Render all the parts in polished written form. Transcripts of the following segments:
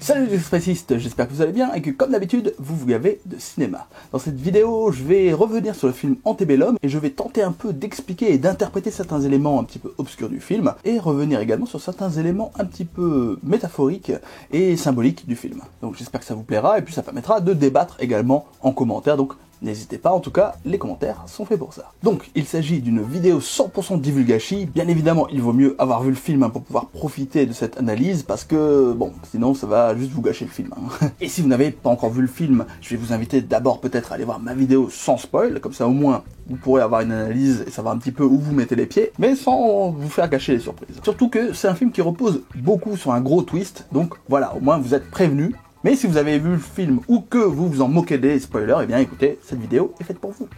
Salut les expressistes, j'espère que vous allez bien et que comme d'habitude, vous gavez de cinéma. Dans cette vidéo, je vais revenir sur le film Antebellum et je vais tenter un peu d'expliquer et d'interpréter certains éléments un petit peu obscurs du film et revenir également sur certains éléments un petit peu métaphoriques et symboliques du film. Donc j'espère que ça vous plaira et puis ça permettra de débattre également en commentaire, donc n'hésitez pas, en tout cas, les commentaires sont faits pour ça. Donc, il s'agit d'une vidéo 100% divulgachi. Bien évidemment, il vaut mieux avoir vu le film pour pouvoir profiter de cette analyse, parce que, bon, sinon ça va juste vous gâcher le film. Et si vous n'avez pas encore vu le film, je vais vous inviter d'abord peut-être à aller voir ma vidéo sans spoil, comme ça au moins vous pourrez avoir une analyse et savoir un petit peu où vous mettez les pieds, mais sans vous faire gâcher les surprises. Surtout que c'est un film qui repose beaucoup sur un gros twist, donc voilà, au moins vous êtes prévenus. Mais si vous avez vu le film ou que vous vous en moquez des spoilers, eh bien écoutez, cette vidéo est faite pour vous.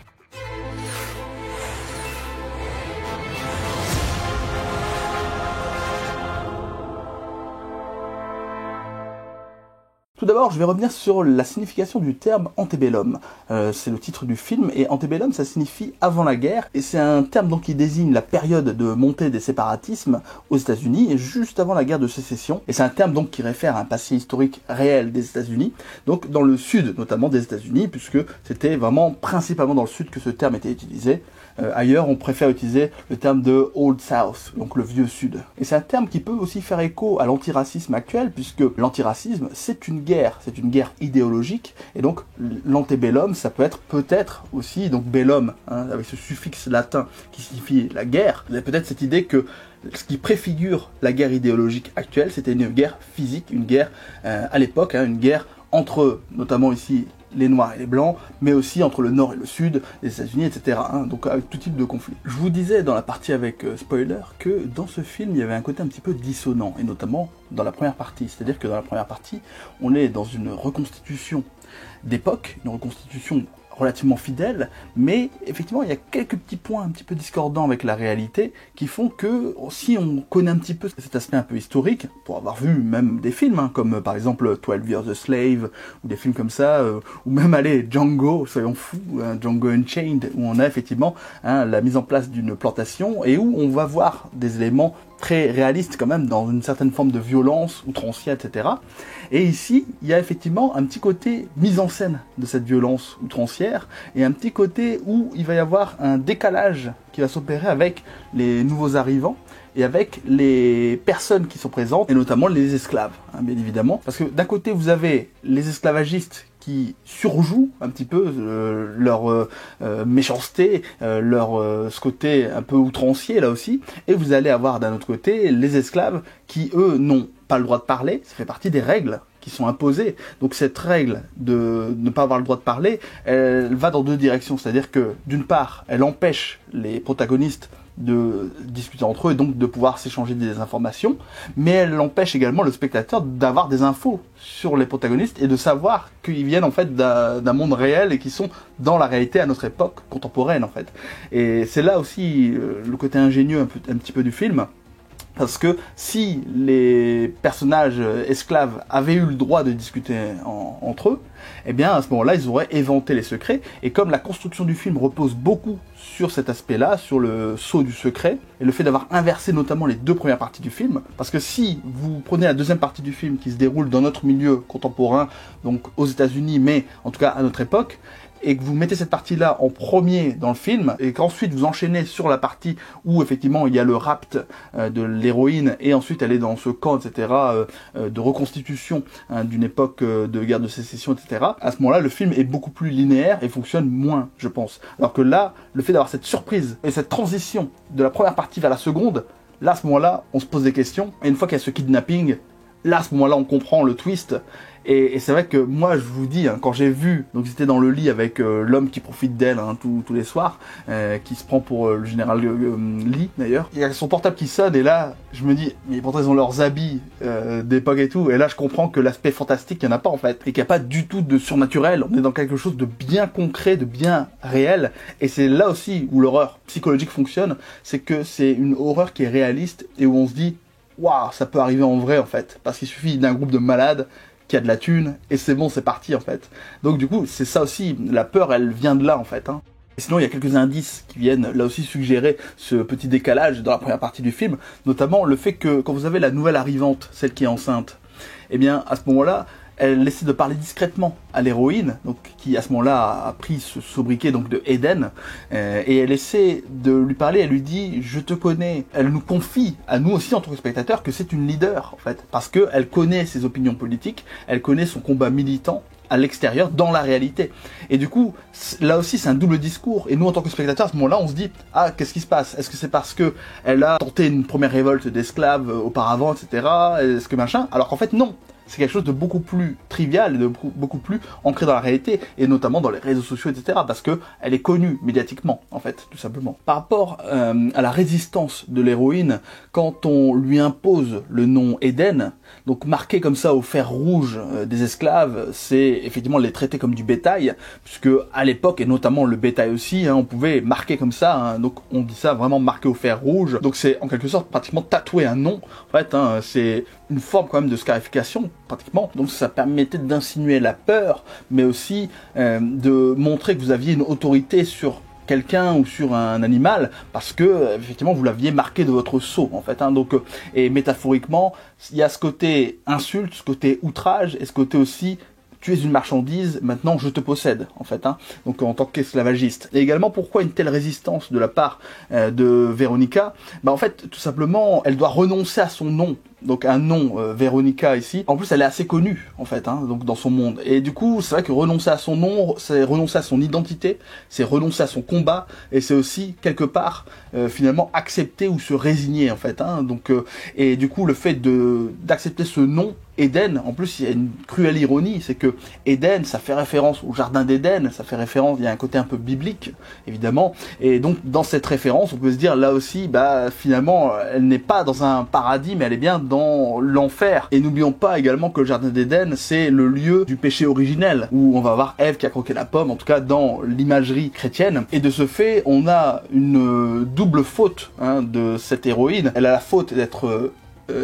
Tout d'abord, je vais revenir sur la signification du terme antebellum. C'est le titre du film, et antebellum, ça signifie avant la guerre, et c'est un terme donc qui désigne la période de montée des séparatismes aux États-Unis, juste avant la guerre de sécession. Et c'est un terme donc qui réfère à un passé historique réel des États-Unis, donc dans le sud notamment des États-Unis, puisque c'était vraiment principalement dans le sud que ce terme était utilisé. Ailleurs, on préfère utiliser le terme de Old South, donc le vieux sud. Et c'est un terme qui peut aussi faire écho à l'antiracisme actuel, puisque l'antiracisme, c'est une guerre idéologique, et donc l'antebellum, ça peut être aussi, donc bellum, hein, avec ce suffixe latin qui signifie la guerre. Il y a peut-être cette idée que ce qui préfigure la guerre idéologique actuelle, c'était une guerre physique, une guerre à l'époque, une guerre entre, notamment ici, les Noirs et les Blancs, mais aussi entre le Nord et le Sud, les États-Unis, etc. Donc avec tout type de conflit. Je vous disais dans la partie avec spoiler que dans ce film, il y avait un côté un petit peu dissonant, et notamment dans la première partie. C'est-à-dire que dans la première partie, on est dans une reconstitution d'époque, une reconstitution relativement fidèle, mais effectivement il y a quelques petits points un petit peu discordants avec la réalité qui font que si on connaît un petit peu cet aspect un peu historique, pour avoir vu même des films, comme par exemple 12 Years a Slave, ou des films comme ça, ou même allez, Django, soyons fous, Django Unchained, où on a effectivement la mise en place d'une plantation et où on va voir des éléments très réaliste quand même, dans une certaine forme de violence, outrancière, etc. Et ici, il y a effectivement un petit côté mise en scène de cette violence outrancière, et un petit côté où il va y avoir un décalage qui va s'opérer avec les nouveaux arrivants, et avec les personnes qui sont présentes, et notamment les esclaves, bien évidemment. Parce que d'un côté, vous avez les esclavagistes qui surjouent un petit peu leur méchanceté, ce côté un peu outrancier là aussi, et vous allez avoir d'un autre côté les esclaves qui, eux, n'ont pas le droit de parler, ça fait partie des règles qui sont imposées. Donc cette règle de ne pas avoir le droit de parler, elle va dans deux directions, c'est-à-dire que d'une part, elle empêche les protagonistes de discuter entre eux et donc de pouvoir s'échanger des informations, mais elle empêche également le spectateur d'avoir des infos sur les protagonistes et de savoir qu'ils viennent en fait d'un monde réel et qu'ils sont dans la réalité à notre époque contemporaine en fait. Et c'est là aussi le côté ingénieux un petit peu du film. Parce que si les personnages esclaves avaient eu le droit de discuter entre eux, eh bien à ce moment-là, ils auraient éventé les secrets. Et comme la construction du film repose beaucoup sur cet aspect-là, sur le sceau du secret, et le fait d'avoir inversé notamment les deux premières parties du film, parce que si vous prenez la deuxième partie du film qui se déroule dans notre milieu contemporain, donc aux États-Unis, mais en tout cas à notre époque, et que vous mettez cette partie-là en premier dans le film, et qu'ensuite vous enchaînez sur la partie où effectivement il y a le rapt de l'héroïne, et ensuite elle est dans ce camp, etc., de reconstitution d'une époque de guerre de sécession, etc., à ce moment-là, le film est beaucoup plus linéaire et fonctionne moins, je pense. Alors que là, le fait d'avoir cette surprise et cette transition de la première partie vers la seconde, là, à ce moment-là, on se pose des questions, et une fois qu'il y a ce kidnapping, là, à ce moment-là, on comprend le twist. Et c'est vrai que moi, je vous dis, quand j'ai vu, donc j'étais dans le lit avec l'homme qui profite d'elle tous les soirs, qui se prend pour le général Lee d'ailleurs, il y a son portable qui sonne, et là, je me dis, mais pourtant ils ont leurs habits d'époque et tout, et là je comprends que l'aspect fantastique, il n'y en a pas en fait, et qu'il n'y a pas du tout de surnaturel, on est dans quelque chose de bien concret, de bien réel, et c'est là aussi où l'horreur psychologique fonctionne, c'est que c'est une horreur qui est réaliste, et où on se dit, waouh, ça peut arriver en vrai en fait, parce qu'il suffit d'un groupe de malades qui a de la thune, et c'est bon, c'est parti en fait. Donc du coup, c'est ça aussi, la peur, elle vient de là en fait. Et sinon, il y a quelques indices qui viennent là aussi suggérer ce petit décalage dans la première partie du film, notamment le fait que quand vous avez la nouvelle arrivante, celle qui est enceinte, eh bien à ce moment-là, elle essaie de parler discrètement à l'héroïne, donc qui à ce moment-là a pris ce sobriquet donc de Eden, et elle essaie de lui parler. Elle lui dit je te connais. Elle nous confie à nous aussi en tant que spectateurs que c'est une leader en fait, parce que elle connaît ses opinions politiques, elle connaît son combat militant à l'extérieur, dans la réalité. Et du coup, là aussi, c'est un double discours. Et nous, en tant que spectateurs, à ce moment-là, on se dit, ah, qu'est-ce qui se passe? Est-ce que c'est parce que elle a tenté une première révolte d'esclaves auparavant, etc. Est-ce que machin? Alors qu'en fait, non. C'est quelque chose de beaucoup plus trivial et de beaucoup plus ancré dans la réalité, et notamment dans les réseaux sociaux, etc. Parce que elle est connue médiatiquement, en fait, tout simplement. Par rapport à la résistance de l'héroïne, quand on lui impose le nom Eden, donc marqué comme ça au fer rouge des esclaves, c'est effectivement les traiter comme du bétail, puisque à l'époque, et notamment le bétail aussi, on pouvait marquer comme ça, donc on dit ça vraiment marqué au fer rouge, donc c'est en quelque sorte pratiquement tatouer un nom, en fait, c'est une forme quand même de scarification, pratiquement, donc ça permettait d'insinuer la peur, mais aussi de montrer que vous aviez une autorité sur quelqu'un ou sur un animal, parce que effectivement vous l'aviez marqué de votre sceau en fait, donc et métaphoriquement il y a ce côté insulte, ce côté outrage, et ce côté aussi tu es une marchandise, maintenant je te possède, en fait, donc en tant qu'esclavagiste. Et également, pourquoi une telle résistance de la part de Veronica? En fait, tout simplement, elle doit renoncer à son nom. Donc un nom, Veronica ici. En plus, elle est assez connue, en fait, donc dans son monde. Et du coup, c'est vrai que renoncer à son nom, c'est renoncer à son identité, c'est renoncer à son combat, et c'est aussi, quelque part, finalement, accepter ou se résigner, en fait. Donc, et du coup, le fait d'accepter ce nom, Eden, en plus il y a une cruelle ironie, c'est que Eden, ça fait référence au jardin d'Éden, ça fait référence, il y a un côté un peu biblique, évidemment, et donc dans cette référence, on peut se dire là aussi, finalement, elle n'est pas dans un paradis, mais elle est bien dans l'enfer. Et n'oublions pas également que le jardin d'Éden, c'est le lieu du péché originel, où on va voir Ève qui a croqué la pomme, en tout cas dans l'imagerie chrétienne, et de ce fait, on a une double faute de cette héroïne. Elle a la faute d'être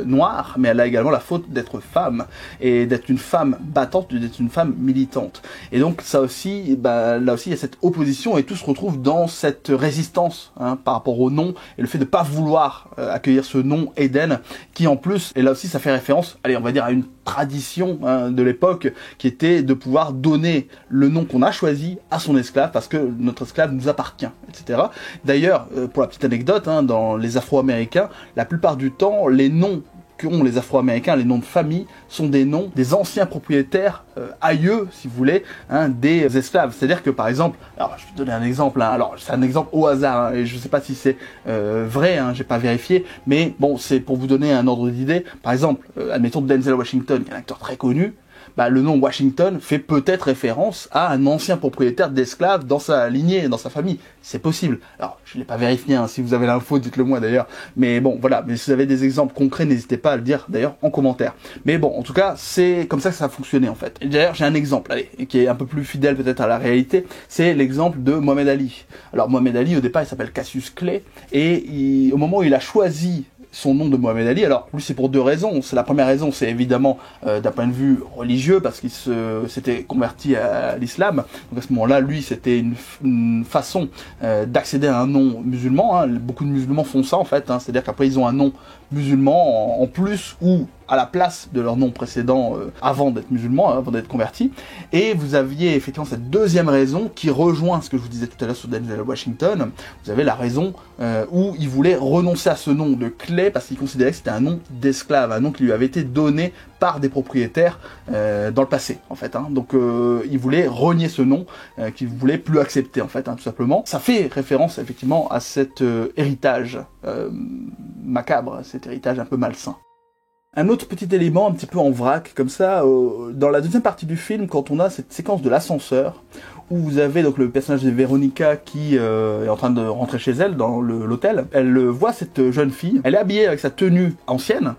noire, mais elle a également la faute d'être femme, et d'être une femme battante, d'être une femme militante. Et donc ça aussi, là aussi il y a cette opposition, et tout se retrouve dans cette résistance par rapport au nom, et le fait de pas vouloir accueillir ce nom Eden, qui en plus, et là aussi ça fait référence, allez on va dire à une tradition de l'époque, qui était de pouvoir donner le nom qu'on a choisi à son esclave, parce que notre esclave nous appartient, etc. D'ailleurs, pour la petite anecdote, dans les Afro-Américains, la plupart du temps, les noms qu'ont les Afro-Américains, les noms de famille, sont des noms des anciens propriétaires, aïeux, si vous voulez, des esclaves. C'est-à-dire que, par exemple, alors je vais te donner un exemple, alors c'est un exemple au hasard, et je sais pas si c'est vrai, j'ai pas vérifié, mais bon, c'est pour vous donner un ordre d'idée. Par exemple, admettons Denzel Washington, qui est un acteur très connu, le nom Washington fait peut-être référence à un ancien propriétaire d'esclaves dans sa lignée, dans sa famille. C'est possible. Alors, je ne l'ai pas vérifié, si vous avez l'info, dites-le moi d'ailleurs. Mais bon, voilà. Mais si vous avez des exemples concrets, n'hésitez pas à le dire d'ailleurs en commentaire. Mais bon, en tout cas, c'est comme ça que ça a fonctionné en fait. Et d'ailleurs, j'ai un exemple, qui est un peu plus fidèle peut-être à la réalité. C'est l'exemple de Mohamed Ali. Alors, Mohamed Ali, au départ, il s'appelle Cassius Clay. Et au moment où il a choisi son nom de Mohamed Ali, alors lui c'est pour deux raisons. C'est la première raison, c'est évidemment d'un point de vue religieux, parce qu'il s'était converti à l'islam. Donc à ce moment-là, lui c'était une façon d'accéder à un nom musulman. Beaucoup de musulmans font ça en fait, c'est-à-dire qu'après ils ont un nom musulman en plus ou à la place de leur nom précédent avant d'être musulman, avant d'être converti. Et vous aviez effectivement cette deuxième raison qui rejoint ce que je vous disais tout à l'heure sur Denzel Washington. Vous avez la raison où il voulait renoncer à ce nom de Clay parce qu'il considérait que c'était un nom d'esclave, un nom qui lui avait été donné par des propriétaires dans le passé en fait. Donc il voulait renier ce nom qu'il voulait plus accepter en fait, tout simplement. Ça fait référence effectivement à cet héritage macabre, cet héritage un peu malsain. Un autre petit élément un petit peu en vrac, comme ça, dans la deuxième partie du film, quand on a cette séquence de l'ascenseur, où vous avez donc le personnage de Veronica qui est en train de rentrer chez elle, dans l'hôtel, elle voit cette jeune fille, elle est habillée avec sa tenue ancienne,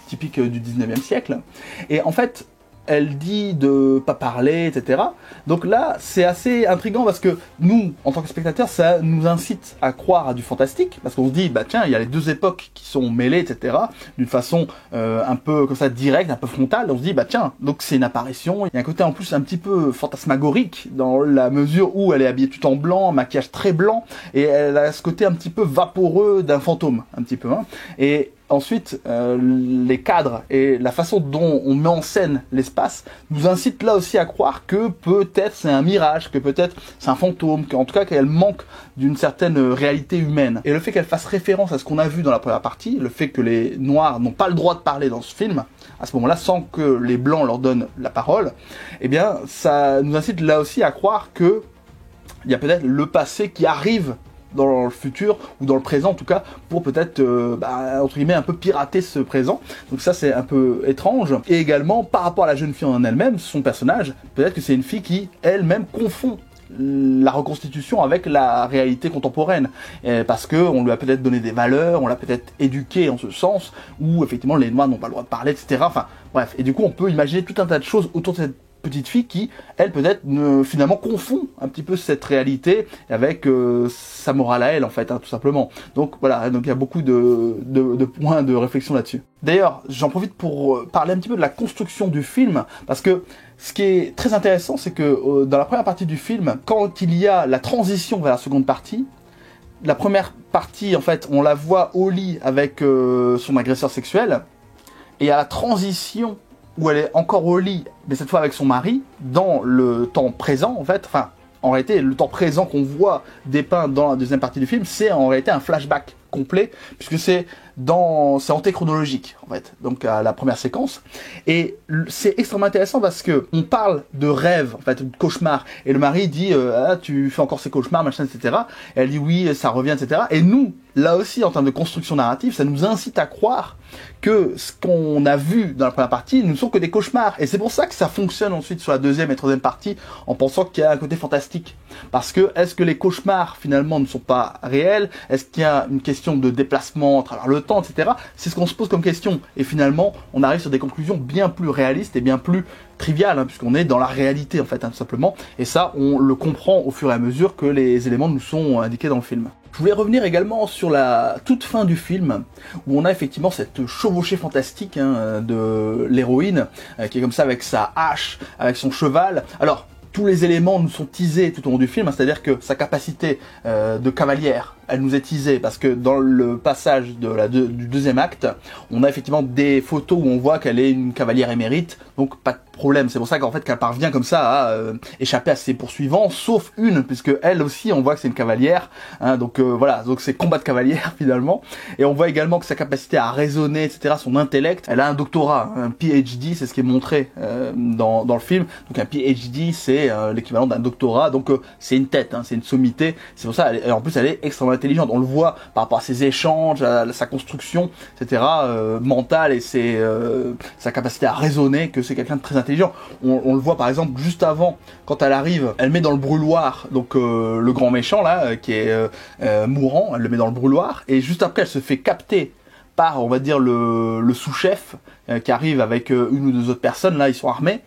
typique du 19e siècle, et en fait, elle dit de pas parler, etc. Donc là, c'est assez intriguant parce que nous, en tant que spectateurs, ça nous incite à croire à du fantastique, parce qu'on se dit, tiens, il y a les deux époques qui sont mêlées, etc. D'une façon un peu comme ça directe, un peu frontale. On se dit, tiens, donc c'est une apparition. Il y a un côté en plus un petit peu fantasmagorique dans la mesure où elle est habillée tout en blanc, un maquillage très blanc, et elle a ce côté un petit peu vaporeux d'un fantôme, un petit peu. Et ensuite, les cadres et la façon dont on met en scène l'espace nous incitent là aussi à croire que peut-être c'est un mirage, que peut-être c'est un fantôme, qu'en tout cas qu'elle manque d'une certaine réalité humaine. Et le fait qu'elle fasse référence à ce qu'on a vu dans la première partie, le fait que les Noirs n'ont pas le droit de parler dans ce film, à ce moment-là, sans que les Blancs leur donnent la parole, eh bien, ça nous incite là aussi à croire que il y a peut-être le passé qui arrive dans le futur, ou dans le présent en tout cas, pour peut-être, entre guillemets, un peu pirater ce présent. Donc ça, c'est un peu étrange. Et également, par rapport à la jeune fille en elle-même, son personnage, peut-être que c'est une fille qui, elle-même, confond la reconstitution avec la réalité contemporaine, parce que on lui a peut-être donné des valeurs, on l'a peut-être éduqué en ce sens, où effectivement les Noirs n'ont pas le droit de parler, etc. Enfin bref, et du coup on peut imaginer tout un tas de choses autour de cette petite fille qui, elle, peut-être, finalement confond un petit peu cette réalité avec sa morale à elle, en fait, hein, tout simplement. Donc voilà, donc il y a beaucoup de points de réflexion là-dessus. D'ailleurs, j'en profite pour parler un petit peu de la construction du film, parce que ce qui est très intéressant, c'est que dans la première partie du film, quand il y a la transition vers la seconde partie, la première partie, en fait, on la voit au lit avec son agresseur sexuel, et à la transition où elle est encore au lit, mais cette fois avec son mari, dans le temps présent, en fait, enfin, en réalité, le temps présent qu'on voit dépeint dans la deuxième partie du film, c'est en réalité un flashback complet, puisque c'est antéchronologique, en fait, donc à la première séquence. Et c'est extrêmement intéressant parce que on parle de rêve, en fait, de cauchemar, et le mari dit ah, tu fais encore ces cauchemars, machin, etc. Et elle dit oui, ça revient, etc. Et nous, là aussi, en termes de construction narrative, ça nous incite à croire que ce qu'on a vu dans la première partie ne sont que des cauchemars. Et c'est pour ça que ça fonctionne ensuite sur la deuxième et troisième partie, en pensant qu'il y a un côté fantastique. Parce que, est-ce que les cauchemars, finalement, ne sont pas réels? Est-ce qu'il y a une question de déplacement à travers le temps, etc. C'est ce qu'on se pose comme question. Et finalement, on arrive sur des conclusions bien plus réalistes et bien plus triviales, hein, puisqu'on est dans la réalité, en fait, hein, tout simplement. Et ça, on le comprend au fur et à mesure que les éléments nous sont indiqués dans le film. Je voulais revenir également sur la toute fin du film, où on a effectivement cette chevauchée fantastique, hein, de l'héroïne, qui est comme ça avec sa hache, avec son cheval. Alors, tous les éléments nous sont teasés tout au long du film, hein, c'est-à-dire que sa capacité de cavalière, elle nous est teasée, parce que dans le passage du deuxième acte, on a effectivement des photos où on voit qu'elle est une cavalière émérite, donc pas de problème. C'est pour ça qu'en fait qu'elle parvient comme ça à échapper à ses poursuivants, sauf une, puisque elle aussi on voit que c'est une cavalière, hein, donc voilà, donc c'est combat de cavalière finalement. Et on voit également que sa capacité à raisonner, etc., son intellect, elle a un doctorat, un PhD, c'est ce qui est montré dans le film. Donc un PhD, c'est l'équivalent d'un doctorat, donc c'est une tête, hein, c'est une sommité. C'est pour ça, et en plus elle est extrêmement intelligente. On le voit par rapport à ses échanges, à sa construction, etc., mentale, et sa capacité à raisonner, que c'est quelqu'un de très intelligent. On le voit par exemple juste avant, quand elle arrive, elle met dans le brûloir donc le grand méchant là, qui est mourant, elle le met dans le brûloir, et juste après elle se fait capter par, on va dire, le sous-chef qui arrive avec une ou deux autres personnes, là ils sont armés.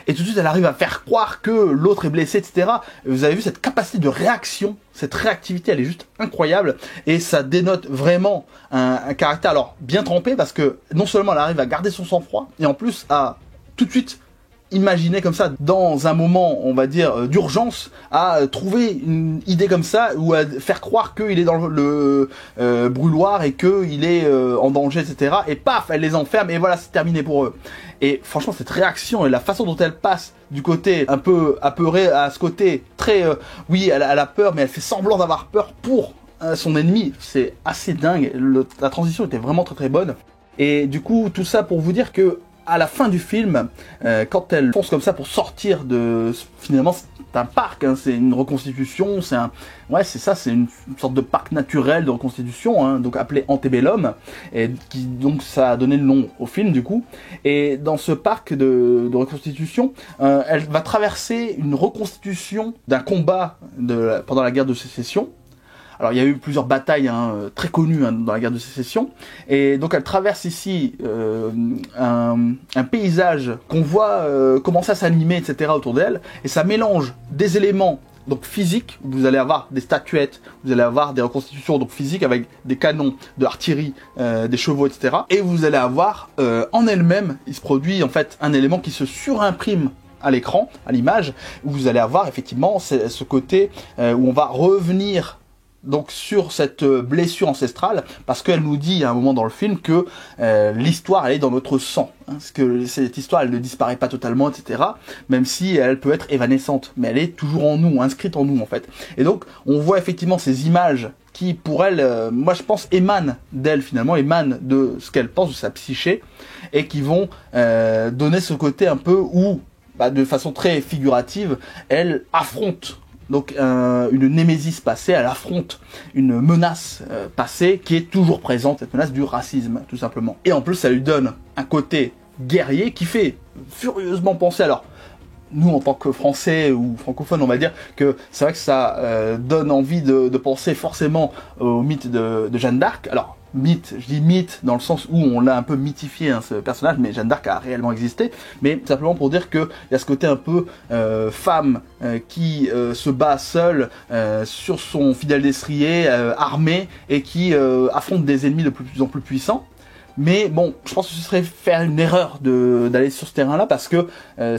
Et tout de suite, elle arrive à faire croire que l'autre est blessé, etc. Vous avez vu cette capacité de réaction, cette réactivité, elle est juste incroyable. Et ça dénote vraiment un caractère, alors, bien trempé, parce que non seulement elle arrive à garder son sang-froid, et en plus à tout de suite imaginer comme ça, dans un moment, on va dire, d'urgence, à trouver une idée comme ça, ou à faire croire qu'il est dans le brûloir et qu'il est en danger, etc. Et paf, elle les enferme, et voilà, c'est terminé pour eux. Et franchement, cette réaction et la façon dont elle passe du côté un peu apeuré à ce côté très... oui, elle a peur, mais elle fait semblant d'avoir peur pour son ennemi, c'est assez dingue. La transition était vraiment très très bonne. Et du coup, tout ça pour vous dire que à la fin du film, quand elle fonce comme ça pour sortir de... Finalement, c'est un parc, hein, c'est une reconstitution, c'est un... Ouais, c'est ça, c'est une sorte de parc naturel de reconstitution, hein, donc appelé Antebellum, et qui, donc ça a donné le nom au film, du coup. Et dans ce parc de reconstitution, elle va traverser une reconstitution d'un combat pendant la guerre de sécession. Alors il y a eu plusieurs batailles, hein, très connues, hein, dans la guerre de sécession, et donc elle traverse ici un paysage qu'on voit commencer à s'animer, etc. autour d'elle, et ça mélange des éléments donc physiques, vous allez avoir des statuettes, vous allez avoir des reconstitutions donc physiques avec des canons, de l'artillerie, des chevaux, etc. Et vous allez avoir en elle-même, il se produit en fait un élément qui se surimprime à l'écran, à l'image, où vous allez avoir effectivement ce côté où on va revenir donc sur cette blessure ancestrale, parce qu'elle nous dit à un moment dans le film que l'histoire elle est dans notre sang, hein, parce que cette histoire elle ne disparaît pas totalement, etc. Même si elle peut être évanescente, mais elle est toujours en nous, inscrite en nous en fait. Et donc on voit effectivement ces images qui pour elle, moi je pense émanent d'elle finalement, émanent de ce qu'elle pense, de sa psyché, et qui vont donner ce côté un peu où, de façon très figurative, elle affronte donc une némésis passée, elle affronte une menace passée qui est toujours présente, cette menace du racisme, tout simplement. Et en plus, ça lui donne un côté guerrier qui fait furieusement penser, alors, nous, en tant que Français ou francophones, on va dire que c'est vrai que ça donne envie de penser forcément au mythe de Jeanne d'Arc. Alors, mythe, je dis mythe dans le sens où on l'a un peu mythifié, hein, ce personnage, mais Jeanne d'Arc a réellement existé, mais simplement pour dire qu'il y a ce côté un peu femme qui se bat seule sur son fidèle destrier, armé, et qui affronte des ennemis de plus en plus puissants. Mais bon, je pense que ce serait faire une erreur d'aller sur ce terrain-là, parce que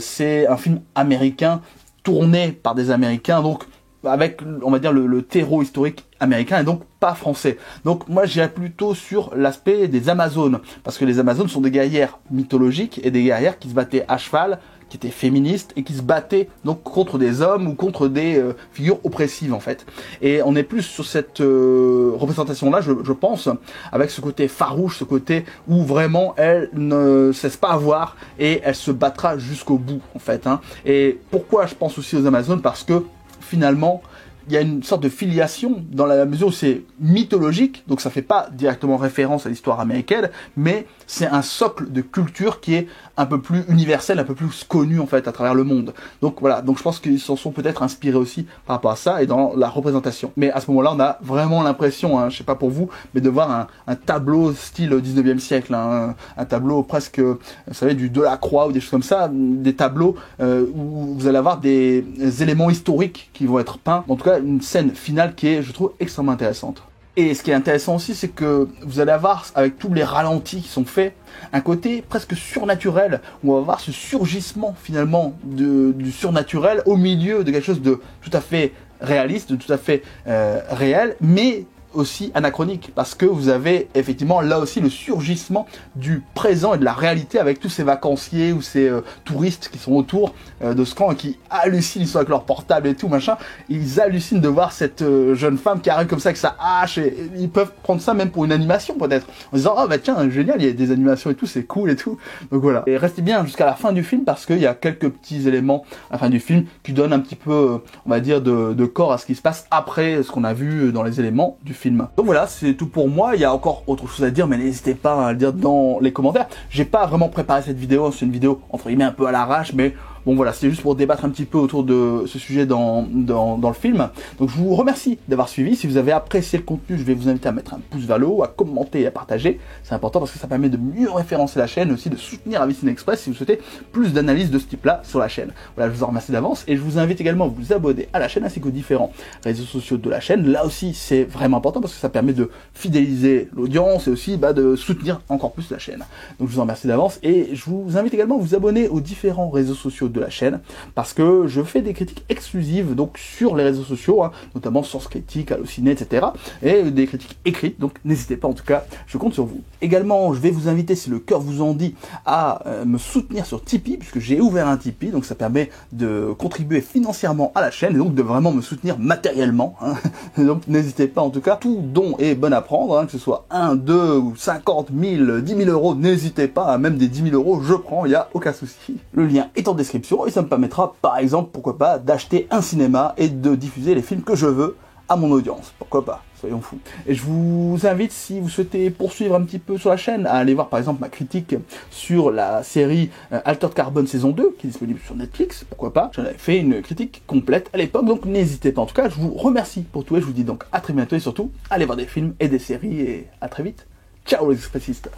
c'est un film américain, tourné par des Américains, donc avec, on va dire, le terreau historique américain, et donc pas français. Donc moi j'irais plutôt sur l'aspect des Amazones, parce que les Amazones sont des guerrières mythologiques, et des guerrières qui se battaient à cheval, qui étaient féministes, et qui se battaient donc contre des hommes, ou contre des figures oppressives en fait. Et on est plus sur cette représentation-là, je pense, avec ce côté farouche, ce côté où vraiment elle ne cesse pas à voir, et elle se battra jusqu'au bout en fait, hein. Et pourquoi je pense aussi aux Amazones? Parce que finalement, il y a une sorte de filiation dans la mesure où c'est mythologique, donc ça fait pas directement référence à l'histoire américaine, mais c'est un socle de culture qui est un peu plus universel, un peu plus connu en fait à travers le monde. Donc voilà, donc je pense qu'ils s'en sont peut-être inspirés aussi par rapport à ça et dans la représentation. Mais à ce moment-là, on a vraiment l'impression, hein, je sais pas pour vous, mais de voir un tableau style 19e siècle, hein, un tableau presque, vous savez, du Delacroix ou des choses comme ça, des tableaux où vous allez avoir des éléments historiques qui vont être peints. En tout cas, une scène finale qui est, je trouve, extrêmement intéressante. Et ce qui est intéressant aussi, c'est que vous allez avoir, avec tous les ralentis qui sont faits, un côté presque surnaturel, où on va avoir ce surgissement finalement du surnaturel au milieu de quelque chose de tout à fait réaliste, de tout à fait réel, mais aussi anachronique, parce que vous avez effectivement là aussi le surgissement du présent et de la réalité avec tous ces vacanciers ou ces touristes qui sont autour de ce camp et qui hallucinent, ils sont avec leur portable et tout machin, ils hallucinent de voir cette jeune femme qui arrive comme ça avec sa hache, et ils peuvent prendre ça même pour une animation peut-être, en disant ah bah tiens génial, il y a des animations et tout, c'est cool et tout, donc voilà. Et restez bien jusqu'à la fin du film, parce qu'il y a quelques petits éléments à la fin du film qui donnent un petit peu, on va dire, de corps à ce qui se passe après ce qu'on a vu dans les éléments du film. Donc voilà, c'est tout pour moi. Il y a encore autre chose à dire, mais n'hésitez pas à le dire dans les commentaires. J'ai pas vraiment préparé cette vidéo, c'est une vidéo entre guillemets un peu à l'arrache, mais bon voilà, c'est juste pour débattre un petit peu autour de ce sujet dans le film. Donc je vous remercie d'avoir suivi. Si vous avez apprécié le contenu, je vais vous inviter à mettre un pouce vers le haut, à commenter et à partager. C'est important parce que ça permet de mieux référencer la chaîne, aussi de soutenir Avicii Express si vous souhaitez plus d'analyses de ce type-là sur la chaîne. Voilà, je vous en remercie d'avance et je vous invite également à vous abonner à la chaîne ainsi qu'aux différents réseaux sociaux de la chaîne. Là aussi, c'est vraiment important parce que ça permet de fidéliser l'audience et aussi de soutenir encore plus la chaîne. Donc je vous en remercie d'avance et je vous invite également à vous abonner aux différents réseaux sociaux de la chaîne, parce que je fais des critiques exclusives donc sur les réseaux sociaux, hein, notamment Source Critique, Allociné, etc. et des critiques écrites, donc n'hésitez pas, en tout cas je compte sur vous. Également, je vais vous inviter, si le cœur vous en dit, à me soutenir sur Tipeee, puisque j'ai ouvert un Tipeee, donc ça permet de contribuer financièrement à la chaîne et donc de vraiment me soutenir matériellement, hein. Donc n'hésitez pas, en tout cas, tout don est bon à prendre, hein, que ce soit 1, 2 ou 50 000, 10 000 euros, n'hésitez pas, même des 10 000 euros, je prends, il n'y a aucun souci. Le lien est en description et ça me permettra, par exemple, pourquoi pas, d'acheter un cinéma et de diffuser les films que je veux à mon audience. Pourquoi pas, soyons fous. Et je vous invite, si vous souhaitez poursuivre un petit peu sur la chaîne, à aller voir par exemple ma critique sur la série Altered Carbon saison 2, qui est disponible sur Netflix, pourquoi pas. J'en avais fait une critique complète à l'époque, donc n'hésitez pas. En tout cas, je vous remercie pour tout et je vous dis donc à très bientôt et surtout, allez voir des films et des séries et à très vite. Ciao les expressistes.